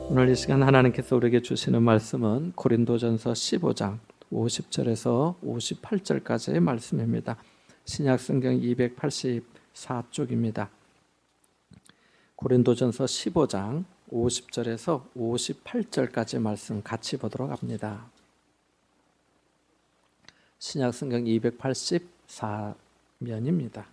오늘 이 시간 하나님께서 우리에게 주시는 말씀은 고린도전서 15장 50절에서 58절까지의 말씀입니다. 신약성경 284쪽입니다. 고린도전서 15장 50절에서 58절까지 말씀 같이 보도록 합니다. 신약성경 284면입니다.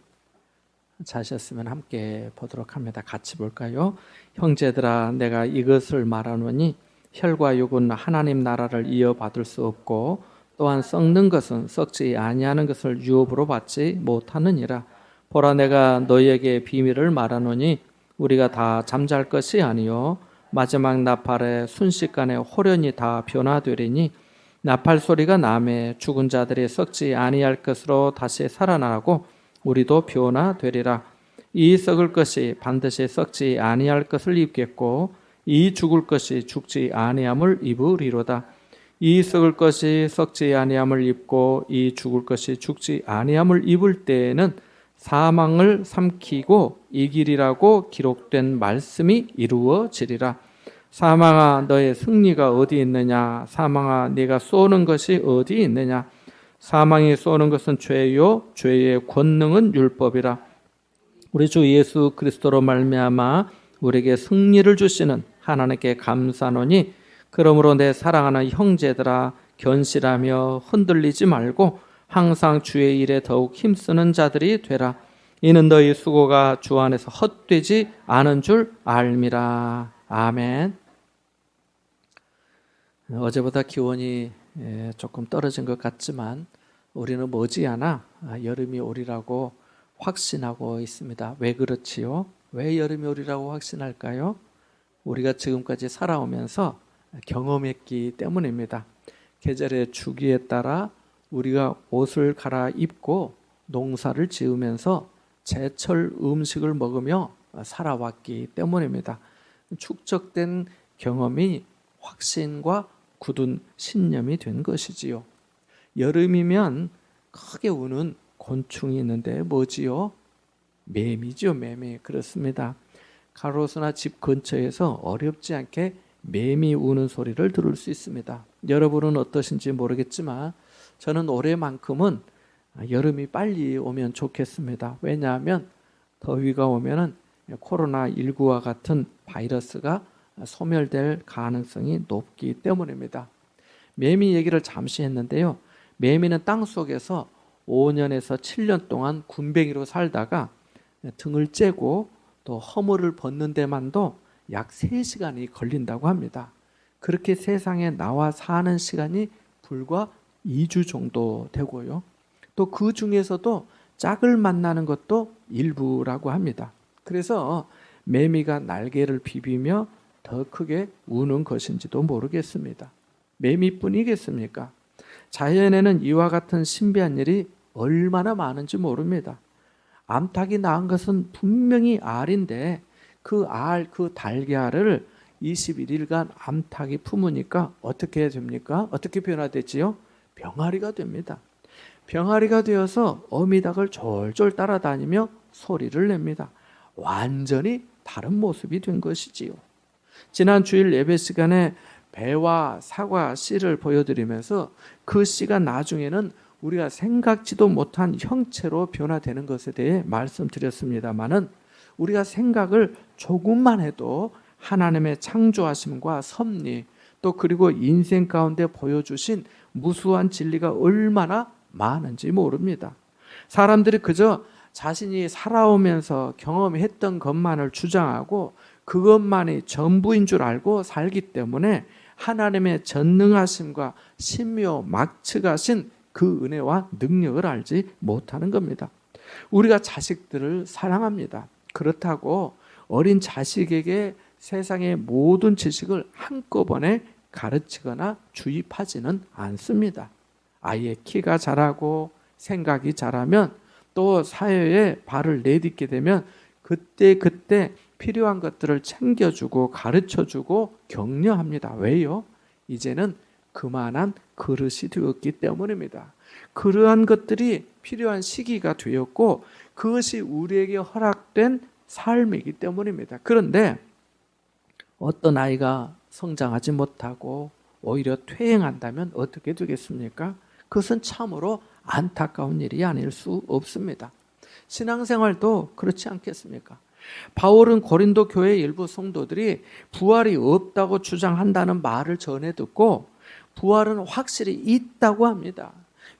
자셨으면 함께 보도록 합니다. 같이 볼까요? 형제들아, 내가 이것을 말하노니 혈과 육은 하나님 나라를 이어받을 수 없고 또한 썩는 것은 썩지 아니하는 것을 유업으로 받지 못하느니라. 보라, 내가 너희에게 비밀을 말하노니 우리가 다 잠잘 것이 아니요 마지막 나팔에 순식간에 호련히 다 변화되리니 나팔 소리가 나매 죽은 자들이 썩지 아니할 것으로 다시 살아나고 우리도 변화되리라. 이 썩을 것이 반드시 썩지 아니할 것을 입겠고 이 죽을 것이 죽지 아니함을 입으리로다. 이 썩을 것이 썩지 아니함을 입고 이 죽을 것이 죽지 아니함을 입을 때에는 사망을 삼키고 이기리라고 기록된 말씀이 이루어지리라. 사망아, 너의 승리가 어디 있느냐? 사망아, 네가 쏘는 것이 어디 있느냐? 사망이 쏘는 것은 죄요 죄의 권능은 율법이라. 우리 주 예수 그리스도로 말미암아 우리에게 승리를 주시는 하나님께 감사하노니 그러므로 내 사랑하는 형제들아, 견실하며 흔들리지 말고 항상 주의 일에 더욱 힘쓰는 자들이 되라. 이는 너희 수고가 주 안에서 헛되지 않은 줄 알미라. 아멘. 어제보다 기온이 조금 떨어진 것 같지만 우리는 머지않아 여름이 오리라고 확신하고 있습니다. 왜 그렇지요? 왜 여름이 오리라고 확신할까요? 우리가 지금까지 살아오면서 경험했기 때문입니다. 계절의 주기에 따라 우리가 옷을 갈아입고 농사를 지으면서 제철 음식을 먹으며 살아왔기 때문입니다. 축적된 경험이 확신과 굳은 신념이 된 것이지요. 여름이면 크게 우는 곤충이 있는데 뭐지요? 매미죠, 매미. 그렇습니다. 가로수나 집 근처에서 어렵지 않게 매미 우는 소리를 들을 수 있습니다. 여러분은 어떠신지 모르겠지만 저는 올해만큼은 여름이 빨리 오면 좋겠습니다. 왜냐하면 더위가 오면은 코로나19와 같은 바이러스가 소멸될 가능성이 높기 때문입니다. 매미 얘기를 잠시 했는데요. 매미는 땅 속에서 5년에서 7년 동안 군뱅이로 살다가 등을 째고 또 허물을 벗는 데만도 약 3시간이 걸린다고 합니다. 그렇게 세상에 나와 사는 시간이 불과 2주 정도 되고요. 또 그 중에서도 짝을 만나는 것도 일부라고 합니다. 그래서 매미가 날개를 비비며 더 크게 우는 것인지도 모르겠습니다. 매미뿐이겠습니까? 자연에는 이와 같은 신비한 일이 얼마나 많은지 모릅니다. 암탉이 낳은 것은 분명히 알인데 그 알, 그 달걀을 21일간 암탉이 품으니까 어떻게 됩니까? 어떻게 변화되지요? 병아리가 됩니다. 병아리가 되어서 어미닭을 졸졸 따라다니며 소리를 냅니다. 완전히 다른 모습이 된 것이지요. 지난 주일 예배 시간에 배와 사과 씨를 보여드리면서 그 씨가 나중에는 우리가 생각지도 못한 형체로 변화되는 것에 대해 말씀드렸습니다마는 우리가 생각을 조금만 해도 하나님의 창조하심과 섭리 또 그리고 인생 가운데 보여주신 무수한 진리가 얼마나 많은지 모릅니다. 사람들이 그저 자신이 살아오면서 경험했던 것만을 주장하고 그것만이 전부인 줄 알고 살기 때문에 하나님의 전능하심과 신묘막측하신 그 은혜와 능력을 알지 못하는 겁니다. 우리가 자식들을 사랑합니다. 그렇다고 어린 자식에게 세상의 모든 지식을 한꺼번에 가르치거나 주입하지는 않습니다. 아이의 키가 자라고 생각이 자라면 또 사회에 발을 내딛게 되면 그때 필요한 것들을 챙겨주고 가르쳐주고 격려합니다. 왜요? 이제는 그만한 그릇이 되었기 때문입니다. 그러한 것들이 필요한 시기가 되었고 그것이 우리에게 허락된 삶이기 때문입니다. 그런데 어떤 아이가 성장하지 못하고 오히려 퇴행한다면 어떻게 되겠습니까? 그것은 참으로 안타까운 일이 아닐 수 없습니다. 신앙생활도 그렇지 않겠습니까? 바울은 고린도 교회 일부 성도들이 부활이 없다고 주장한다는 말을 전해 듣고 부활은 확실히 있다고 합니다.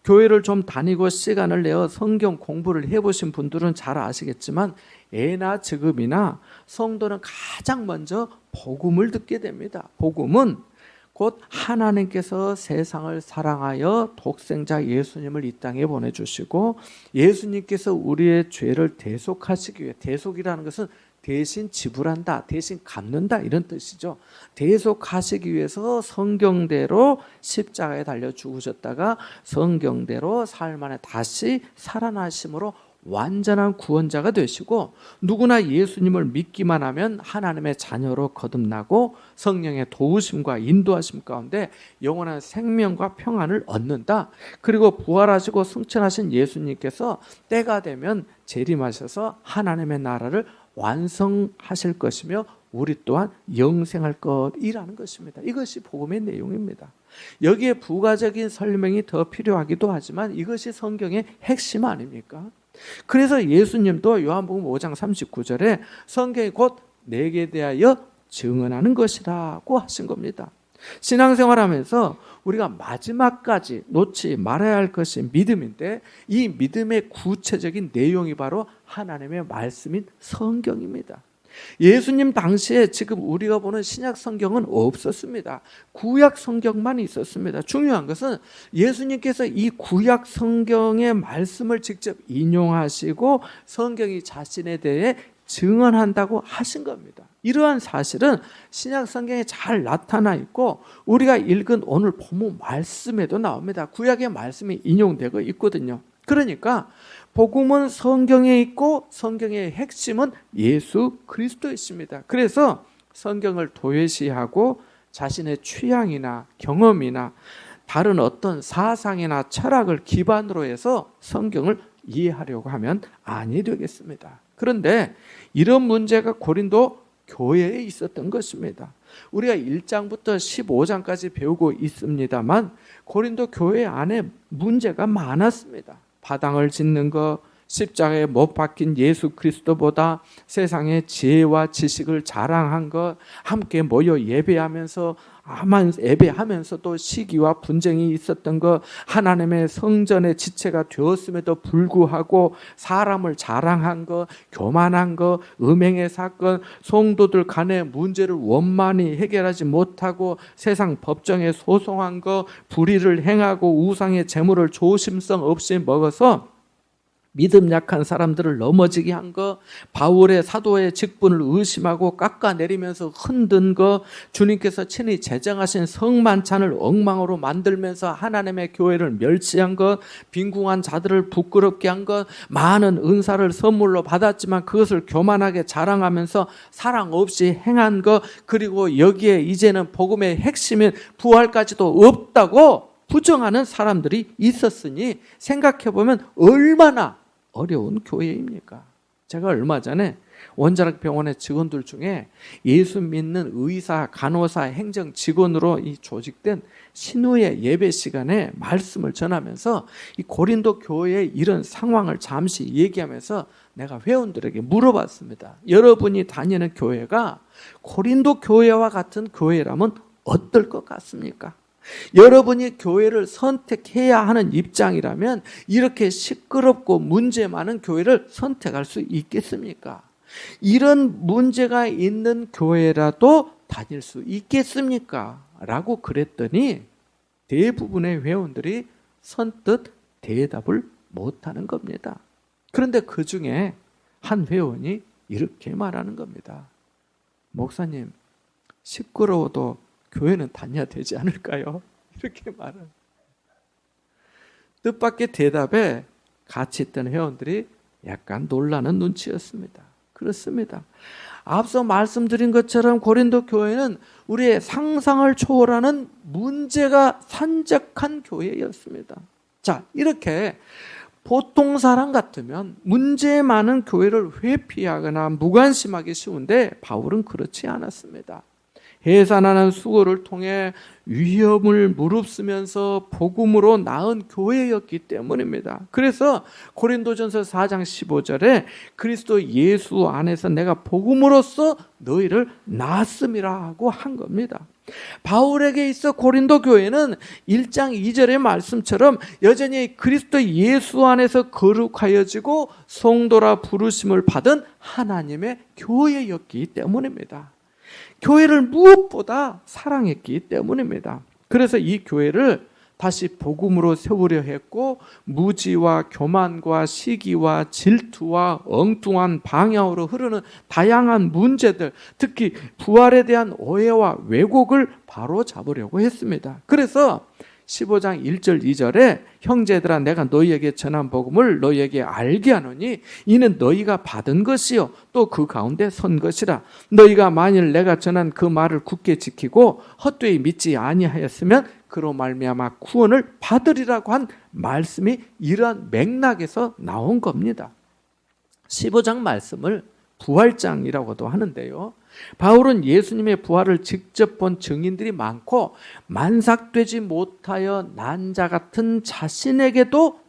교회를 좀 다니고 시간을 내어 성경 공부를 해보신 분들은 잘 아시겠지만 예나 지금이나 성도는 가장 먼저 복음을 듣게 됩니다. 복음은 곧 하나님께서 세상을 사랑하여 독생자 예수님을 이 땅에 보내주시고 예수님께서 우리의 죄를 대속하시기 위해, 대속이라는 것은 대신 지불한다, 대신 갚는다 이런 뜻이죠. 대속하시기 위해서 성경대로 십자가에 달려 죽으셨다가 성경대로 사흘 만에 다시 살아나심으로 완전한 구원자가 되시고 누구나 예수님을 믿기만 하면 하나님의 자녀로 거듭나고 성령의 도우심과 인도하심 가운데 영원한 생명과 평안을 얻는다. 그리고 부활하시고 승천하신 예수님께서 때가 되면 재림하셔서 하나님의 나라를 완성하실 것이며 우리 또한 영생할 것이라는 것입니다. 이것이 복음의 내용입니다. 여기에 부가적인 설명이 더 필요하기도 하지만 이것이 성경의 핵심 아닙니까? 그래서 예수님도 요한복음 5장 39절에 성경이 곧 내게 대하여 증언하는 것이라고 하신 겁니다. 신앙생활하면서 우리가 마지막까지 놓지 말아야 할 것이 믿음인데 이 믿음의 구체적인 내용이 바로 하나님의 말씀인 성경입니다. 예수님 당시에 지금 우리가 보는 신약 성경은 없었습니다. 구약 성경만 있었습니다. 중요한 것은 예수님께서 이 구약 성경의 말씀을 직접 인용하시고 성경이 자신에 대해 증언한다고 하신 겁니다. 이러한 사실은 신약 성경에 잘 나타나 있고 우리가 읽은 오늘 본문 말씀에도 나옵니다. 구약의 말씀이 인용되고 있거든요. 그러니까 복음은 성경에 있고 성경의 핵심은 예수 그리스도이십니다. 그래서 성경을 도외시하고 자신의 취향이나 경험이나 다른 어떤 사상이나 철학을 기반으로 해서 성경을 이해하려고 하면 아니 되겠습니다. 그런데 이런 문제가 고린도 교회에 있었던 것입니다. 우리가 1장부터 15장까지 배우고 있습니다만 고린도 교회 안에 문제가 많았습니다. 바당을 짓는 것, 십자가에 못 박힌 예수 그리스도보다 세상의 지혜와 지식을 자랑한 것, 함께 모여 예배하면서 또 시기와 분쟁이 있었던 것, 하나님의 성전의 지체가 되었음에도 불구하고 사람을 자랑한 것, 교만한 것, 음행의 사건, 성도들 간의 문제를 원만히 해결하지 못하고 세상 법정에 소송한 것, 불의를 행하고 우상의 재물을 조심성 없이 먹어서 믿음 약한 사람들을 넘어지게 한 것, 바울의 사도의 직분을 의심하고 깎아내리면서 흔든 것, 주님께서 친히 제정하신 성만찬을 엉망으로 만들면서 하나님의 교회를 멸시한 것, 빈궁한 자들을 부끄럽게 한 것, 많은 은사를 선물로 받았지만 그것을 교만하게 자랑하면서 사랑 없이 행한 것, 그리고 여기에 이제는 복음의 핵심인 부활까지도 없다고 부정하는 사람들이 있었으니 생각해보면 얼마나 어려운 교회입니까? 제가 얼마 전에 원자력 병원의 직원들 중에 예수 믿는 의사, 간호사, 행정 직원으로 조직된 신우의 예배 시간에 말씀을 전하면서 이 고린도 교회의 이런 상황을 잠시 얘기하면서 내가 회원들에게 물어봤습니다. 여러분이 다니는 교회가 고린도 교회와 같은 교회라면 어떨 것 같습니까? 여러분이 교회를 선택해야 하는 입장이라면 이렇게 시끄럽고 문제 많은 교회를 선택할 수 있겠습니까? 이런 문제가 있는 교회라도 다닐 수 있겠습니까? 라고 그랬더니 대부분의 회원들이 선뜻 대답을 못하는 겁니다. 그런데 그 중에 한 회원이 이렇게 말하는 겁니다. 목사님, 시끄러워도 교회는 다녀야 되지 않을까요? 이렇게 말을. 뜻밖의 대답에 같이 있던 회원들이 약간 놀라는 눈치였습니다. 그렇습니다. 앞서 말씀드린 것처럼 고린도 교회는 우리의 상상을 초월하는 문제가 산적한 교회였습니다. 자, 이렇게 보통 사람 같으면 문제 많은 교회를 회피하거나 무관심하기 쉬운데 바울은 그렇지 않았습니다. 해산하는 수고를 통해 위험을 무릅쓰면서 복음으로 낳은 교회였기 때문입니다. 그래서 고린도전서 4장 15절에 그리스도 예수 안에서 내가 복음으로써 너희를 낳았음이라고 한 겁니다. 바울에게 있어 고린도 교회는 1장 2절의 말씀처럼 여전히 그리스도 예수 안에서 거룩하여지고 성도라 부르심을 받은 하나님의 교회였기 때문입니다. 교회를 무엇보다 사랑했기 때문입니다. 그래서 이 교회를 다시 복음으로 세우려 했고 무지와 교만과 시기와 질투와 엉뚱한 방향으로 흐르는 다양한 문제들, 특히 부활에 대한 오해와 왜곡을 바로잡으려고 했습니다. 그래서 15장 1절 2절에 형제들아 내가 너희에게 전한 복음을 너희에게 알게 하노니 이는 너희가 받은 것이요 또 그 가운데 선 것이라. 너희가 만일 내가 전한 그 말을 굳게 지키고 헛되이 믿지 아니하였으면 그로 말미암아 구원을 받으리라고 한 말씀이 이러한 맥락에서 나온 겁니다. 15장 말씀을 부활장이라고도 하는데요. 바울은 예수님의 부활을 직접 본 증인들이 많고 만삭되지 못하여 난 자 같은 자신도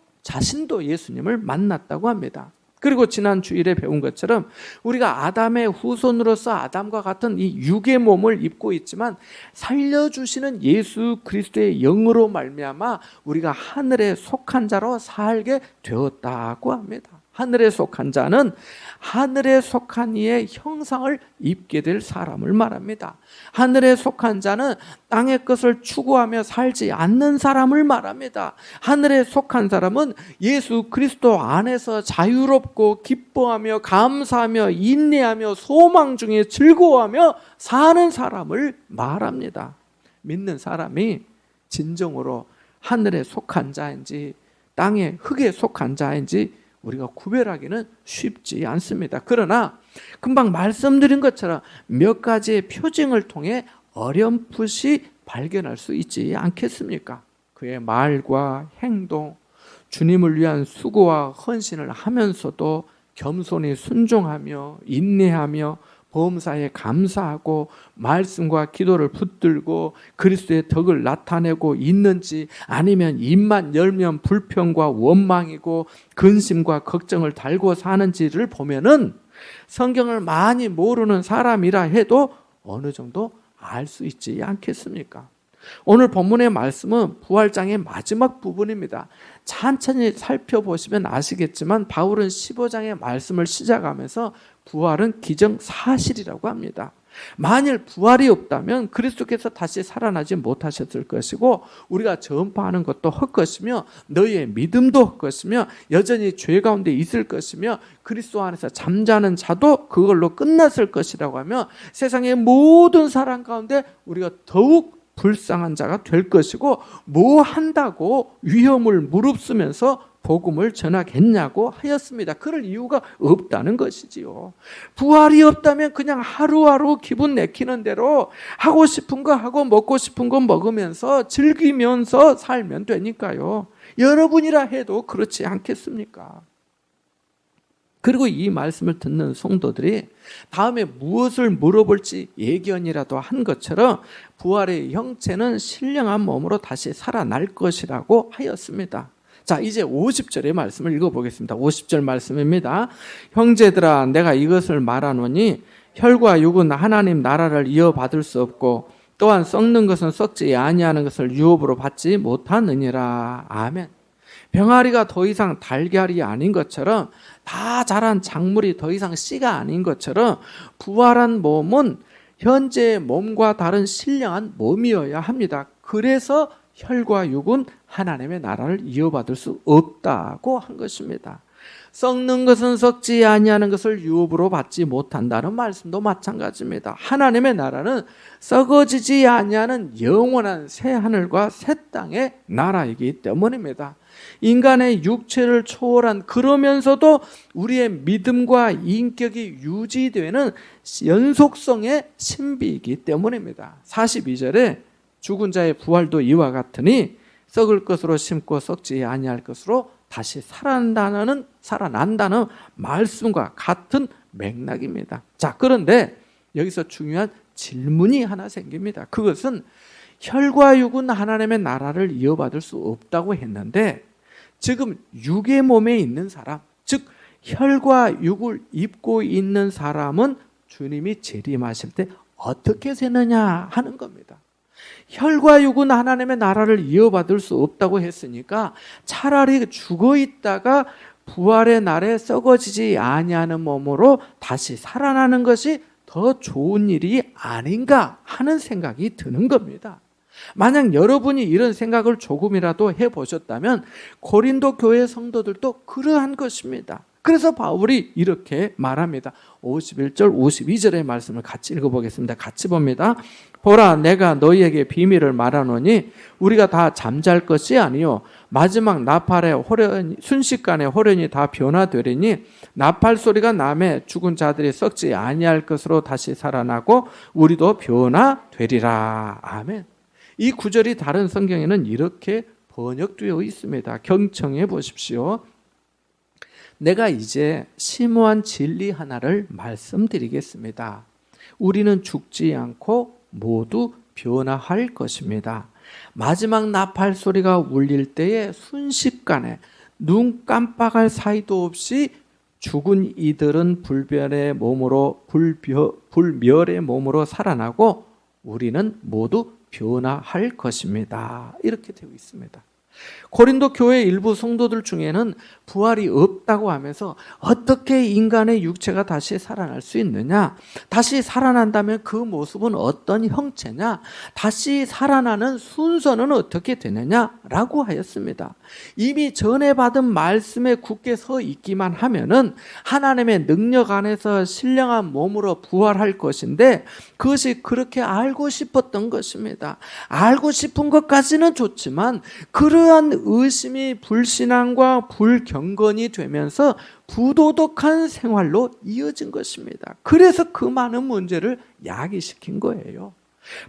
예수님을 만났다고 합니다. 그리고 지난 주일에 배운 것처럼 우리가 아담의 후손으로서 아담과 같은 이 육의 몸을 입고 있지만 살려주시는 예수 그리스도의 영으로 말미암아 우리가 하늘에 속한 자로 살게 되었다고 합니다. 하늘에 속한 자는 하늘에 속한 이의 형상을 입게 될 사람을 말합니다. 하늘에 속한 자는 땅의 것을 추구하며 살지 않는 사람을 말합니다. 하늘에 속한 사람은 예수 그리스도 안에서 자유롭고 기뻐하며 감사하며 인내하며 소망 중에 즐거워하며 사는 사람을 말합니다. 믿는 사람이 진정으로 하늘에 속한 자인지 땅의 흙에 속한 자인지 우리가 구별하기는 쉽지 않습니다. 그러나 금방 말씀드린 것처럼 몇 가지의 표징을 통해 어렴풋이 발견할 수 있지 않겠습니까? 그의 말과 행동, 주님을 위한 수고와 헌신을 하면서도 겸손히 순종하며 인내하며 범사에 감사하고 말씀과 기도를 붙들고 그리스도의 덕을 나타내고 있는지 아니면 입만 열면 불평과 원망이고 근심과 걱정을 달고 사는지를 보면은 성경을 많이 모르는 사람이라 해도 어느 정도 알 수 있지 않겠습니까? 오늘 본문의 말씀은 부활장의 마지막 부분입니다. 천천히 살펴보시면 아시겠지만 바울은 15장의 말씀을 시작하면서 부활은 기정사실이라고 합니다. 만일 부활이 없다면 그리스도께서 다시 살아나지 못하셨을 것이고 우리가 전파하는 것도 헛것이며 너희의 믿음도 헛것이며 여전히 죄 가운데 있을 것이며 그리스도 안에서 잠자는 자도 그걸로 끝났을 것이라고 하며 세상의 모든 사람 가운데 우리가 더욱 불쌍한 자가 될 것이고 뭐 한다고 위험을 무릅쓰면서 복음을 전하겠냐고 하였습니다. 그럴 이유가 없다는 것이지요. 부활이 없다면 그냥 하루하루 기분 내키는 대로 하고 싶은 거 하고 먹고 싶은 거 먹으면서 즐기면서 살면 되니까요. 여러분이라 해도 그렇지 않겠습니까? 그리고 이 말씀을 듣는 성도들이 다음에 무엇을 물어볼지 예견이라도 한 것처럼 부활의 형체는 신령한 몸으로 다시 살아날 것이라고 하였습니다. 자, 이제 50절의 말씀을 읽어보겠습니다. 50절 말씀입니다. 형제들아 내가 이것을 말하노니 혈과 육은 하나님 나라를 이어받을 수 없고 또한 썩는 것은 썩지 아니하는 것을 유업으로 받지 못하느니라. 아멘. 병아리가 더 이상 달걀이 아닌 것처럼 다 자란 작물이 더 이상 씨가 아닌 것처럼 부활한 몸은 현재의 몸과 다른 신령한 몸이어야 합니다. 그래서 혈과 육은 하나님의 나라를 이어받을 수 없다고 한 것입니다. 썩는 것은 썩지 아니하는 것을 유업으로 받지 못한다는 말씀도 마찬가지입니다. 하나님의 나라는 썩어지지 아니하는 영원한 새 하늘과 새 땅의 나라이기 때문입니다. 인간의 육체를 초월한 그러면서도 우리의 믿음과 인격이 유지되는 연속성의 신비이기 때문입니다. 42절에 죽은 자의 부활도 이와 같으니 썩을 것으로 심고 썩지 아니할 것으로 다시 살아난다는 말씀과 같은 맥락입니다. 자, 그런데 여기서 중요한 질문이 하나 생깁니다. 그것은 혈과 육은 하나님의 나라를 이어받을 수 없다고 했는데 지금 육의 몸에 있는 사람, 즉 혈과 육을 입고 있는 사람은 주님이 재림하실 때 어떻게 되느냐 하는 겁니다. 혈과 육은 하나님의 나라를 이어받을 수 없다고 했으니까 차라리 죽어 있다가 부활의 날에 썩어지지 아니하는 몸으로 다시 살아나는 것이 더 좋은 일이 아닌가 하는 생각이 드는 겁니다. 만약 여러분이 이런 생각을 조금이라도 해보셨다면 고린도 교회 성도들도 그러한 것입니다. 그래서 바울이 이렇게 말합니다. 51절 52절의 말씀을 같이 읽어보겠습니다. 같이 봅니다. 보라, 내가 너희에게 비밀을 말하노니 우리가 다 잠잘 것이 아니요 마지막 나팔의 순식간에 호련이 다 변화되리니 나팔 소리가 나매 죽은 자들이 썩지 아니할 것으로 다시 살아나고 우리도 변화되리라. 아멘. 이 구절이 다른 성경에는 이렇게 번역되어 있습니다. 경청해 보십시오. 내가 이제 심오한 진리 하나를 말씀드리겠습니다. 우리는 죽지 않고 모두 변화할 것입니다. 마지막 나팔 소리가 울릴 때에 순식간에 눈 깜빡할 사이도 없이 죽은 이들은 불멸의 몸으로 살아나고 우리는 모두 변화할 것입니다. 이렇게 되어 있습니다. 고린도 교회 일부 성도들 중에는 부활이 없다고 하면서 어떻게 인간의 육체가 다시 살아날 수 있느냐? 다시 살아난다면 그 모습은 어떤 형체냐? 다시 살아나는 순서는 어떻게 되느냐라고 하였습니다. 이미 전에 받은 말씀에 굳게 서 있기만 하면은 하나님의 능력 안에서 신령한 몸으로 부활할 것인데 그것이 그렇게 알고 싶었던 것입니다. 알고 싶은 것까지는 좋지만 그러한 의심이 불신앙과 불경건이 되면서 부도덕한 생활로 이어진 것입니다. 그래서 그 많은 문제를 야기시킨 거예요.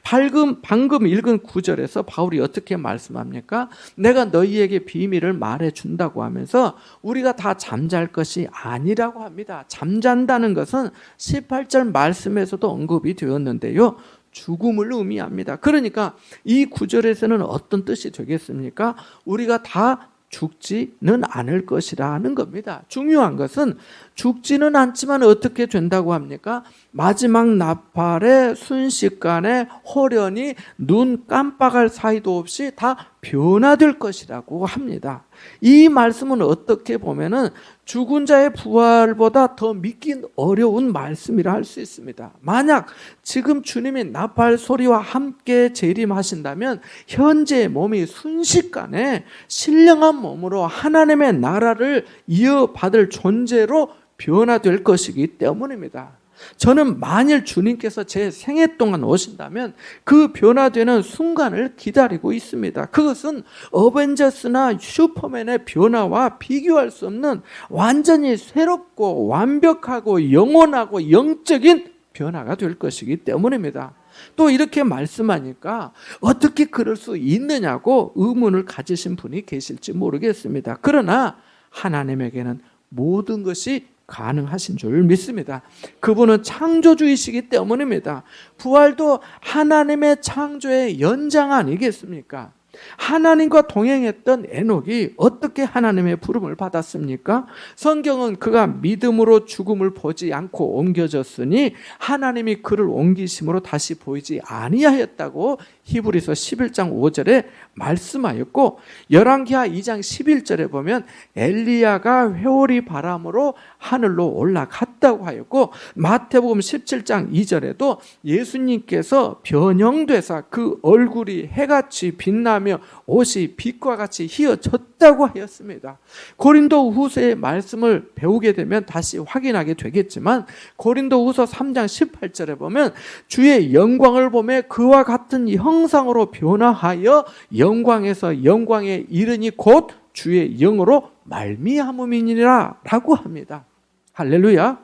방금 읽은 구절에서 바울이 어떻게 말씀합니까? 내가 너희에게 비밀을 말해준다고 하면서 우리가 다 잠잘 것이 아니라고 합니다. 잠잔다는 것은 18절 말씀에서도 언급이 되었는데요. 죽음을 의미합니다. 그러니까 이 구절에서는 어떤 뜻이 되겠습니까? 우리가 다 죽지는 않을 것이라는 겁니다. 중요한 것은 죽지는 않지만 어떻게 된다고 합니까? 마지막 나팔의 순식간에 호련히 눈 깜빡할 사이도 없이 다 변화될 것이라고 합니다. 이 말씀은 어떻게 보면은 죽은 자의 부활보다 더 믿기 어려운 말씀이라 할 수 있습니다. 만약 지금 주님이 나팔 소리와 함께 재림하신다면 현재의 몸이 순식간에 신령한 몸으로 하나님의 나라를 이어받을 존재로 변화될 것이기 때문입니다. 저는 만일 주님께서 제 생애 동안 오신다면 그 변화되는 순간을 기다리고 있습니다. 그것은 어벤져스나 슈퍼맨의 변화와 비교할 수 없는 완전히 새롭고 완벽하고 영원하고 영적인 변화가 될 것이기 때문입니다. 또 이렇게 말씀하니까 어떻게 그럴 수 있느냐고 의문을 가지신 분이 계실지 모르겠습니다. 그러나 하나님에게는 모든 것이 가능하신 줄 믿습니다. 그분은 창조주이시기 때문입니다. 부활도 하나님의 창조의 연장 아니겠습니까? 하나님과 동행했던 에녹이 어떻게 하나님의 부름을 받았습니까? 성경은 그가 믿음으로 죽음을 보지 않고 옮겨졌으니 하나님이 그를 옮기심으로 다시 보이지 아니하였다고 히브리서 11장 5절에 말씀하였고 열왕기하 2장 11절에 보면 엘리야가 회오리 바람으로 하늘로 올라갔다고 하였고 마태복음 17장 2절에도 예수님께서 변형되사 그 얼굴이 해같이 빛나며 옷이 빛과 같이 휘어졌다고 하였습니다. 고린도 후서의 말씀을 배우게 되면 다시 확인하게 되겠지만 고린도 후서 3장 18절에 보면 주의 영광을 보며 그와 같은 형상으로 변화하여 영광에서 영광에 이르니 곧 주의 영으로 말미암음이니라 라고 합니다. 할렐루야.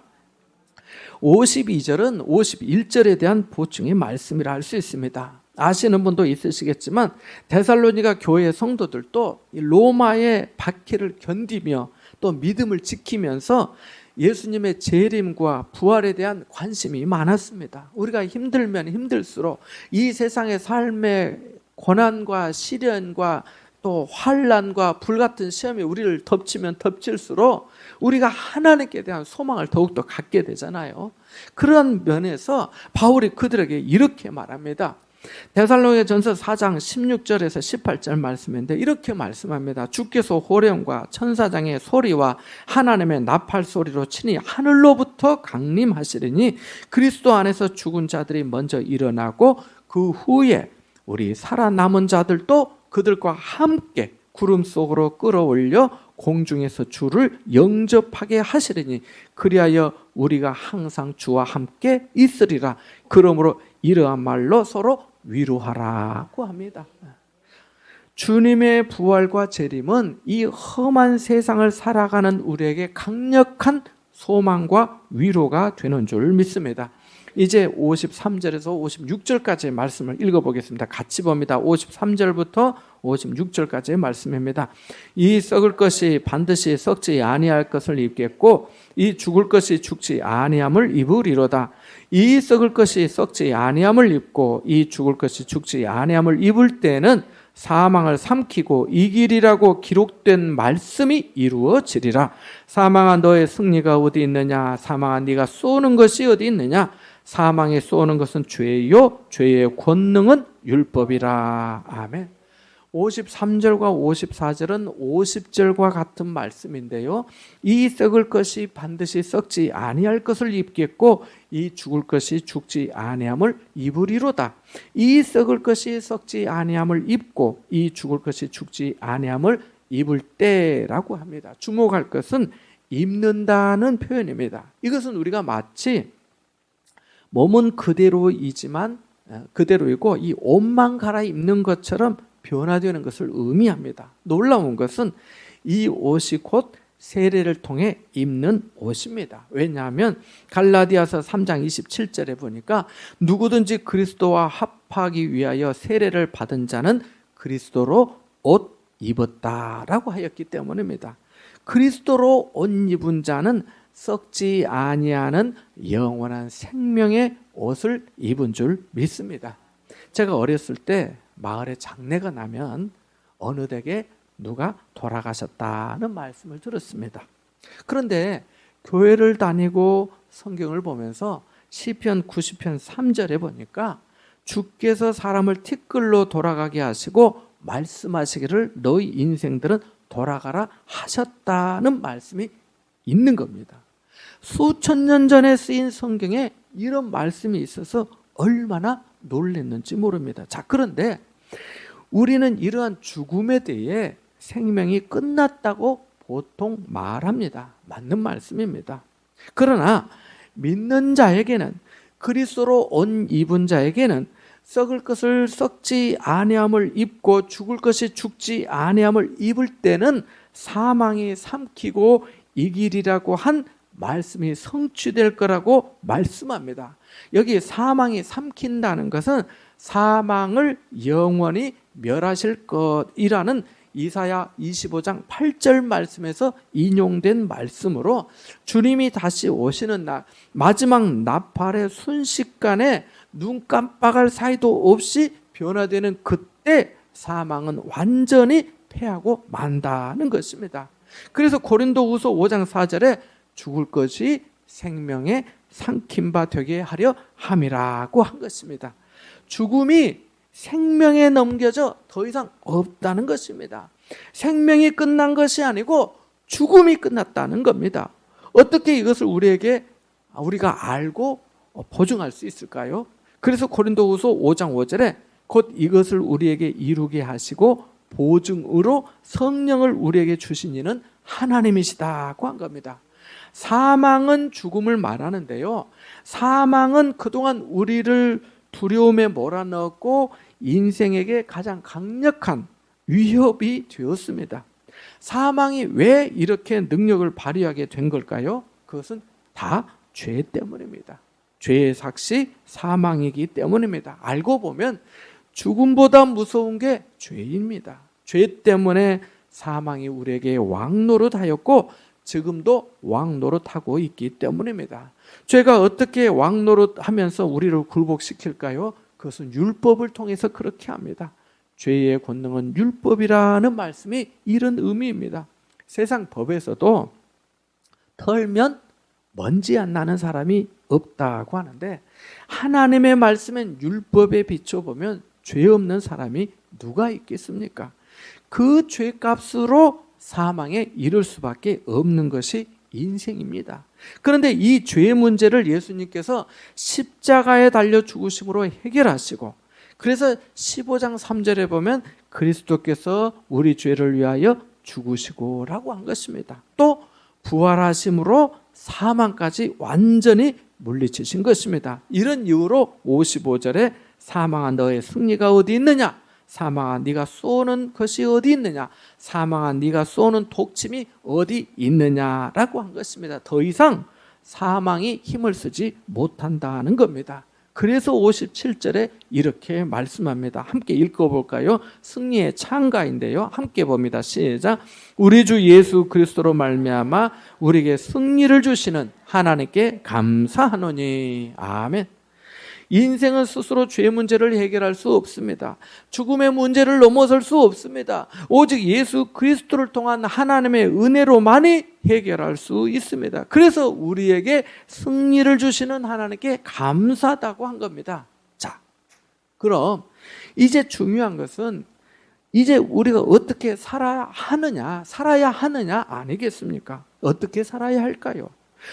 52절은 51절에 대한 보충의 말씀이라 할 수 있습니다. 아시는 분도 있으시겠지만 데살로니가 교회 성도들도 로마의 박해를 견디며 또 믿음을 지키면서 예수님의 재림과 부활에 대한 관심이 많았습니다. 우리가 힘들면 힘들수록 이 세상의 삶의 고난과 시련과 또 환난과 불같은 시험이 우리를 덮치면 덮칠수록 우리가 하나님께 대한 소망을 더욱더 갖게 되잖아요. 그런 면에서 바울이 그들에게 이렇게 말합니다. 데살로니가전서 4장 16절에서 18절 말씀인데 이렇게 말씀합니다. 주께서 호령과 천사장의 소리와 하나님의 나팔 소리로 친히 하늘로부터 강림하시리니 그리스도 안에서 죽은 자들이 먼저 일어나고 그 후에 우리 살아남은 자들도 그들과 함께 구름 속으로 끌어올려 공중에서 주를 영접하게 하시리니 그리하여 우리가 항상 주와 함께 있으리라. 그러므로 이러한 말로 서로 위로하라고 합니다. 주님의 부활과 재림은 이 험한 세상을 살아가는 우리에게 강력한 소망과 위로가 되는 줄 믿습니다. 이제 53절에서 56절까지의 말씀을 읽어보겠습니다. 같이 봅니다. 53절부터 56절까지의 말씀입니다. 이 썩을 것이 반드시 썩지 아니할 것을 입겠고 이 죽을 것이 죽지 아니함을 입으리로다. 이 썩을 것이 썩지 아니함을 입고 이 죽을 것이 죽지 아니함을 입을 때는 사망을 삼키고 이기리라고 기록된 말씀이 이루어지리라. 사망아 너의 승리가 어디 있느냐? 사망아 네가 쏘는 것이 어디 있느냐? 사망에 쏘는 것은 죄요 죄의 권능은 율법이라. 아멘. 53절과 54절은 50절과 같은 말씀인데요. 이 썩을 것이 반드시 썩지 아니할 것을 입겠고 이 죽을 것이 죽지 아니함을 입으리로다. 이 썩을 것이 썩지 아니함을 입고 이 죽을 것이 죽지 아니함을 입을 때라고 합니다. 주목할 것은 입는다는 표현입니다. 이것은 우리가 마치 몸은 그대로이지만 그대로이고 이 옷만 갈아입는 것처럼 변화되는 것을 의미합니다. 놀라운 것은 이 옷이 곧 세례를 통해 입는 옷입니다. 왜냐하면 갈라디아서 3장 27절에 보니까 누구든지 그리스도와 합하기 위하여 세례를 받은 자는 그리스도로 옷 입었다라고 하였기 때문입니다. 그리스도로 옷 입은 자는 썩지 아니하는 영원한 생명의 옷을 입은 줄 믿습니다. 제가 어렸을 때 마을에 장례가 나면 어느 댁에 누가 돌아가셨다는 말씀을 들었습니다. 그런데 교회를 다니고 성경을 보면서 시편 90편 3절에 보니까 주께서 사람을 티끌로 돌아가게 하시고 말씀하시기를 너희 인생들은 돌아가라 하셨다는 말씀이 있는 겁니다. 수천 년 전에 쓰인 성경에 이런 말씀이 있어서 얼마나 놀랐는지 모릅니다. 자, 그런데 우리는 이러한 죽음에 대해 생명이 끝났다고 보통 말합니다. 맞는 말씀입니다. 그러나 믿는 자에게는 그리스도로 옷 입은 자에게는 썩을 것을 썩지 아니함을 입고 죽을 것이 죽지 아니함을 입을 때는 사망이 삼키고 이기리라고 한 말씀이 성취될 거라고 말씀합니다. 여기 사망이 삼킨다는 것은 사망을 영원히 멸하실 것이라는 이사야 25장 8절 말씀에서 인용된 말씀으로 주님이 다시 오시는 날 마지막 나팔의 순식간에 눈 깜빡할 사이도 없이 변화되는 그때 사망은 완전히 패하고 만다는 것입니다. 그래서 고린도후서 5장 4절에 죽을 것이 생명의 삼킴바 되게 하려 함이라고 한 것입니다. 죽음이 생명에 넘겨져 더 이상 없다는 것입니다. 생명이 끝난 것이 아니고 죽음이 끝났다는 겁니다. 어떻게 이것을 우리가 알고 보증할 수 있을까요? 그래서 고린도후서 5장 5절에 곧 이것을 우리에게 이루게 하시고 보증으로 성령을 우리에게 주신 이는 하나님이시다고 한 겁니다. 사망은 죽음을 말하는데요. 사망은 그동안 우리를 두려움에 몰아넣었고 인생에게 가장 강력한 위협이 되었습니다. 사망이 왜 이렇게 능력을 발휘하게 된 걸까요? 그것은 다 죄 때문입니다. 죄의 삭시 사망이기 때문입니다. 알고 보면 죽음보다 무서운 게 죄입니다. 죄 때문에 사망이 우리에게 왕노릇하였고 지금도 왕노릇하고 있기 때문입니다. 죄가 어떻게 왕노릇하면서 우리를 굴복시킬까요? 그것은 율법을 통해서 그렇게 합니다. 죄의 권능은 율법이라는 말씀이 이런 의미입니다. 세상 법에서도 털면 먼지 안 나는 사람이 없다고 하는데, 하나님의 말씀엔 율법에 비춰보면 죄 없는 사람이 누가 있겠습니까? 그 죄값으로 사망에 이를 수밖에 없는 것이 인생입니다. 그런데 이 죄의 문제를 예수님께서 십자가에 달려 죽으심으로 해결하시고, 그래서 15장 3절에 보면 그리스도께서 우리 죄를 위하여 죽으시고 라고 한 것입니다. 또 부활하심으로 사망까지 완전히 물리치신 것입니다. 이런 이유로 55절에 사망아 너의 승리가 어디 있느냐? 사망아 네가 쏘는 것이 어디 있느냐? 사망아 네가 쏘는 독침이 어디 있느냐라고 한 것입니다. 더 이상 사망이 힘을 쓰지 못한다는 겁니다. 그래서 57절에 이렇게 말씀합니다. 함께 읽어볼까요? 승리의 창가인데요. 함께 봅니다. 시작. 우리 주 예수 그리스도로 말미암아 우리에게 승리를 주시는 하나님께 감사하노니. 아멘. 인생은 스스로 죄 문제를 해결할 수 없습니다. 죽음의 문제를 넘어설 수 없습니다. 오직 예수 그리스도를 통한 하나님의 은혜로만이 해결할 수 있습니다. 그래서 우리에게 승리를 주시는 하나님께 감사하다고 한 겁니다. 자, 그럼 이제 중요한 것은 이제 우리가 어떻게 살아야 하느냐 아니겠습니까? 어떻게 살아야 할까요?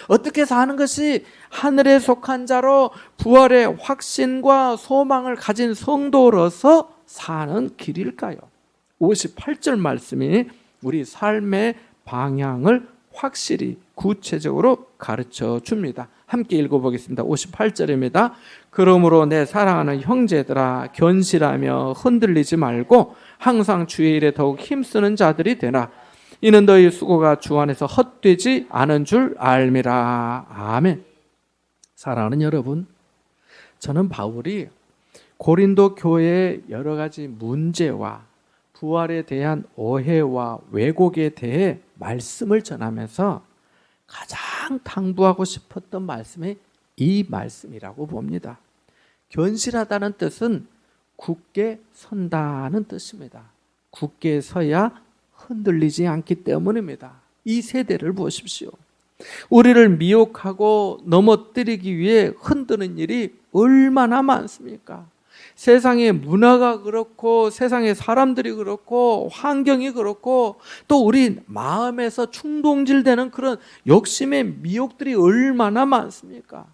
어떻게 사는 것이 하늘에 속한 자로 부활의 확신과 소망을 가진 성도로서 사는 길일까요? 58절 말씀이 우리 삶의 방향을 확실히 구체적으로 가르쳐 줍니다. 함께 읽어보겠습니다. 58절입니다. 그러므로 내 사랑하는 형제들아 견실하며 흔들리지 말고 항상 주의 일에 더욱 힘쓰는 자들이 되라. 이는 너희 수고가 주 안에서 헛되지 않은 줄 알미라. 아멘. 사랑하는 여러분, 저는 바울이 고린도 교회의 여러 가지 문제와 부활에 대한 오해와 왜곡에 대해 말씀을 전하면서 가장 당부하고 싶었던 말씀이 이 말씀이라고 봅니다. 견실하다는 뜻은 굳게 선다는 뜻입니다. 굳게 서야 흔들리지 않기 때문입니다. 이 세대를 보십시오. 우리를 미혹하고 넘어뜨리기 위해 흔드는 일이 얼마나 많습니까? 세상의 문화가 그렇고 세상의 사람들이 그렇고 환경이 그렇고 또 우리 마음에서 충동질되는 그런 욕심의 미혹들이 얼마나 많습니까?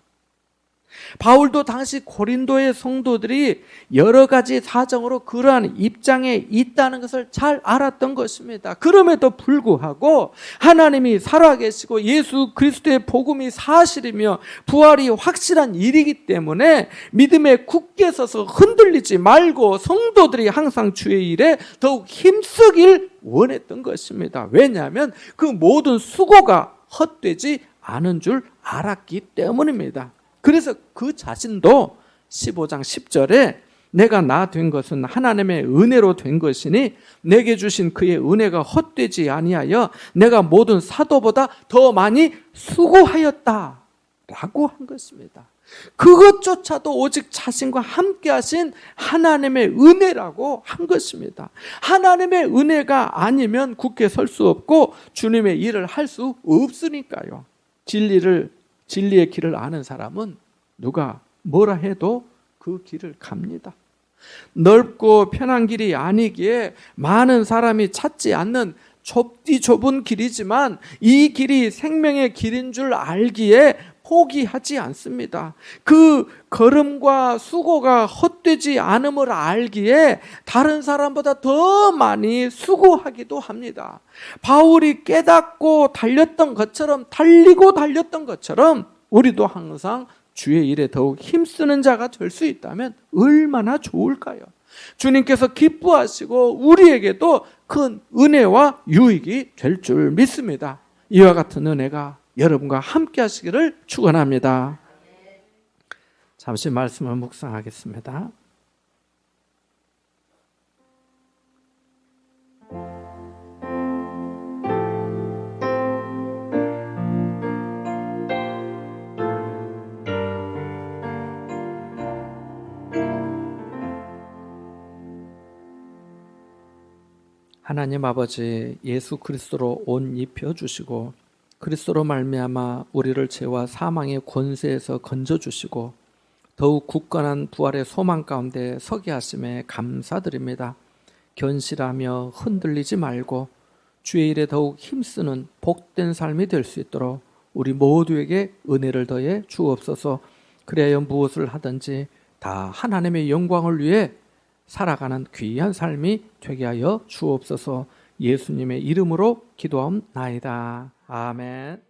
바울도 당시 고린도의 성도들이 여러 가지 사정으로 그러한 입장에 있다는 것을 잘 알았던 것입니다. 그럼에도 불구하고 하나님이 살아계시고 예수 그리스도의 복음이 사실이며 부활이 확실한 일이기 때문에 믿음에 굳게 서서 흔들리지 말고 성도들이 항상 주의 일에 더욱 힘쓰길 원했던 것입니다. 왜냐하면 그 모든 수고가 헛되지 않은 줄 알았기 때문입니다. 그래서 그 자신도 15장 10절에 내가 나 된 것은 하나님의 은혜로 된 것이니 내게 주신 그의 은혜가 헛되지 아니하여 내가 모든 사도보다 더 많이 수고하였다 라고 한 것입니다. 그것조차도 오직 자신과 함께 하신 하나님의 은혜라고 한 것입니다. 하나님의 은혜가 아니면 굳게 설 수 없고 주님의 일을 할 수 없으니까요. 진리의 길을 아는 사람은 누가 뭐라 해도 그 길을 갑니다. 넓고 편한 길이 아니기에 많은 사람이 찾지 않는 좁은 길이지만 이 길이 생명의 길인 줄 알기에 포기하지 않습니다. 그 걸음과 수고가 헛되지 않음을 알기에 다른 사람보다 더 많이 수고하기도 합니다. 바울이 깨닫고 달렸던 것처럼 달리고 달렸던 것처럼 우리도 항상 주의 일에 더욱 힘쓰는 자가 될 수 있다면 얼마나 좋을까요? 주님께서 기뻐하시고 우리에게도 큰 은혜와 유익이 될 줄 믿습니다. 이와 같은 은혜가 여러분과 함께 하시기를 축원합니다. 잠시 말씀을 묵상하겠습니다. 하나님 아버지, 예수 그리스도로 옷 입혀 주시고 그리스도로 말미암아 우리를 죄와 사망의 권세에서 건져 주시고 더욱 굳건한 부활의 소망 가운데 서게 하심에 감사드립니다. 견실하며 흔들리지 말고 주의 일에 더욱 힘쓰는 복된 삶이 될 수 있도록 우리 모두에게 은혜를 더해 주옵소서. 그래야 무엇을 하든지 다 하나님의 영광을 위해 살아가는 귀한 삶이 되게 하여 주옵소서. 예수님의 이름으로 기도하옵나이다. 아멘.